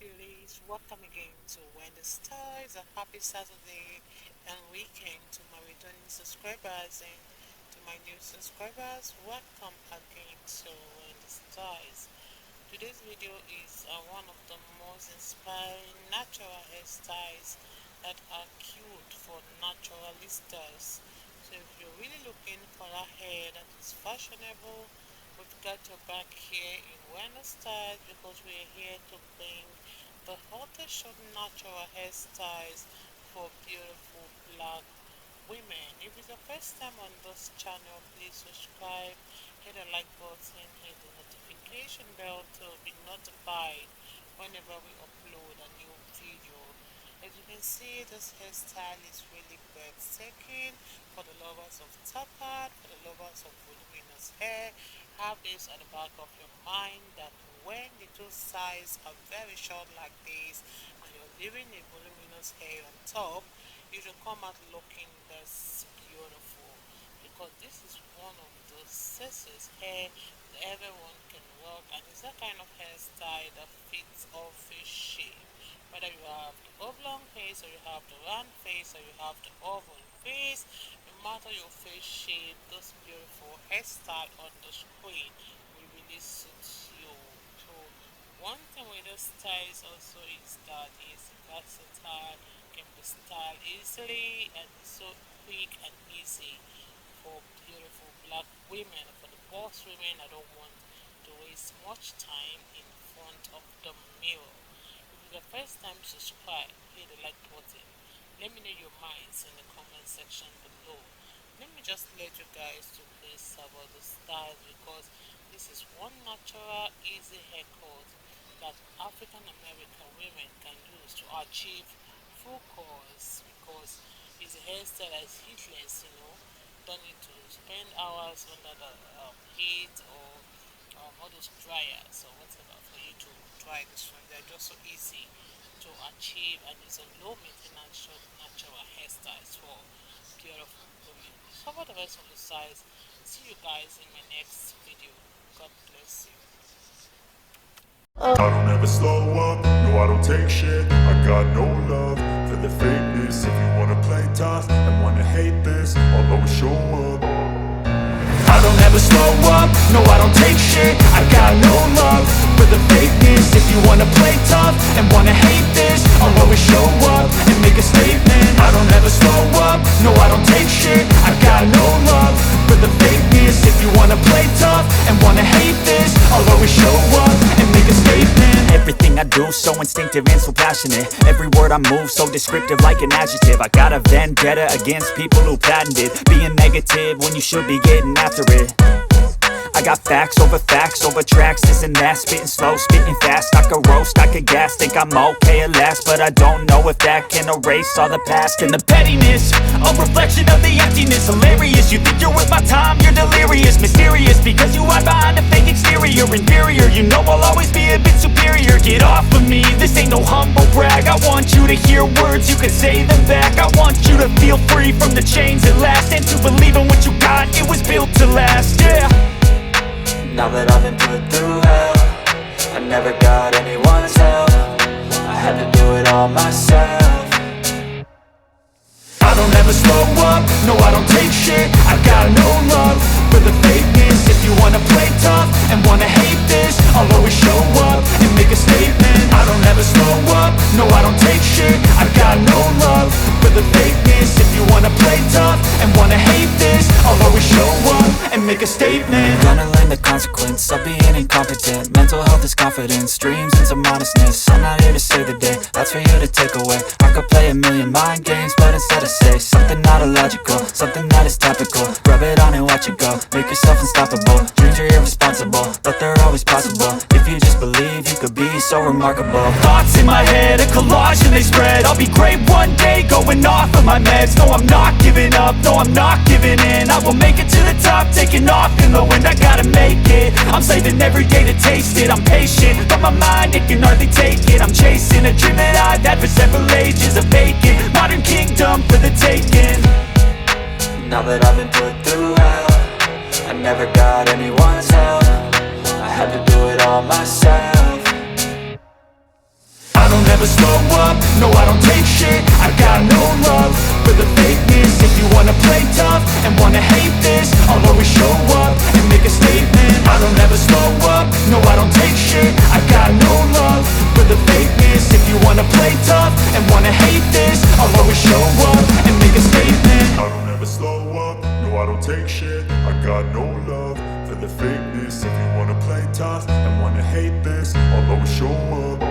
beauties, welcome again to Wendy Styles. A happy Saturday and weekend to my returning subscribers and to my new subscribers. Welcome again to Wendy Styles. Today's video is one of the most inspiring natural hairstyles that are cute for naturalistas. So if you're really looking for a hair that is fashionable, we've got your back here in Wendy Styles because we're here to bring the hottest of natural hairstyles for beautiful black women. If it's your first time on this channel, please subscribe, hit the like button, hit the notification bell to be notified whenever we upload a new video. As you can see, this hairstyle is really breathtaking for the lovers of tapered, for the lovers of voluminous hair. Have this at the back of your mind that when the two sides are very short like this and you're leaving a voluminous hair on top, you should come out looking this beautiful, because this is one of those sexiest hair that everyone can rock, and it's that kind of hairstyle that fits all face shape. Whether you have the oblong face or you have the round face or you have the oval face, no matter your face shape, this beautiful hairstyle on the screen will really suit you. So one thing with this styles also is that it's versatile, can be styled easily, and it's so quick and easy for beautiful black women. For the boss women, I don't want to waste much time in front of the mirror. If it's the first time, subscribe, hit the like button. Let me know your minds in the comment section below. Let me just let you guys to please about the style, because this is one natural easy haircut that African American women can use to achieve full curls, because it's a hairstyle that is heatless, don't need to spend hours under the heat or all those dryers or whatever for you to dry this one. They're just so easy to achieve, and it's a low maintenance short natural hairstyles for beautiful women. So about the rest of the size, see you guys in my next video. God bless you. I don't ever slow up, no I don't take shit. I got no love for the fakeness. If you wanna play tough and wanna hate this, I'll always show up. I don't ever slow up, no I don't take shit. I got no love for the fakeness. If you wanna play tough and wanna hate this, I'll always show up and make a statement. I don't ever slow up, no I don't take shit. I got no love for the fakeness. If you wanna play tough and wanna hate this, I'll always show up and make a statement. Everything I do so instinctive and so passionate. Every word I move so descriptive like an adjective. I got a vendetta against people who patented being negative when you should be getting after it. I got facts over tracks, this and that. Spitting slow, spitting fast. I could roast, I could gas. Think I'm okay at last, but I don't know if that can erase all the past. And the pettiness, a reflection of the emptiness. Hilarious, you think you're worth my time, you're delirious. Mysterious, because you hide behind a fake exterior. Inferior, you know I'll always be a bit superior. Get off of me, this ain't no humble brag. I want you to hear words, you can say them back. I want you to feel free from the chains at last, and to believe in what you got, it was built to last, yeah. Now that I've been put through hell, I never got anyone's help. I had to do it all myself. I don't ever slow up, no I don't take shit. I got no love for the fakeness. If you wanna play tough and wanna hate this, I'll always show up and make a statement. I don't ever slow up, no I don't take shit. I got no love for the fakeness. If you wanna play tough and wanna hate this, I'll always show up and make a statement. Gonna learn the consequence of being incompetent. Mental health is confidence, dreams and some modestness. I'm not here to save the day, that's for you to take away. I could play a million mind games, but instead I say something not illogical, something that is topical. Rub it on and watch it go, make yourself unstoppable. Dreams are irresponsible, but they're always possible. If you just believe, you could be so remarkable. Thoughts in my head, a collage and they spread. I'll be great one day, going off of my meds. No I'm not giving up, no I'm not giving in. I will make it to the top, taking off in the wind. I gotta make it, I'm saving every day to taste it. I'm patient, but my mind, it can hardly take it. I'm chasing a dream that I've had for several ages. A vacant, modern kingdom for the taking. Now that I've been put through hell, I never got anyone's help. I had to do it all myself. I never slow up, no I don't take shit. I got no love for the fakeness. If you wanna play tough and wanna hate this, I'll always show up and make a statement. I don't ever slow up, no I don't take shit. I got no love for the fakeness. If you wanna play tough and wanna hate this, I'll always show up and make a statement. I don't ever slow up, no I don't take shit. I got no love for the fakeness. If you wanna play tough and wanna hate this, I'll always show up.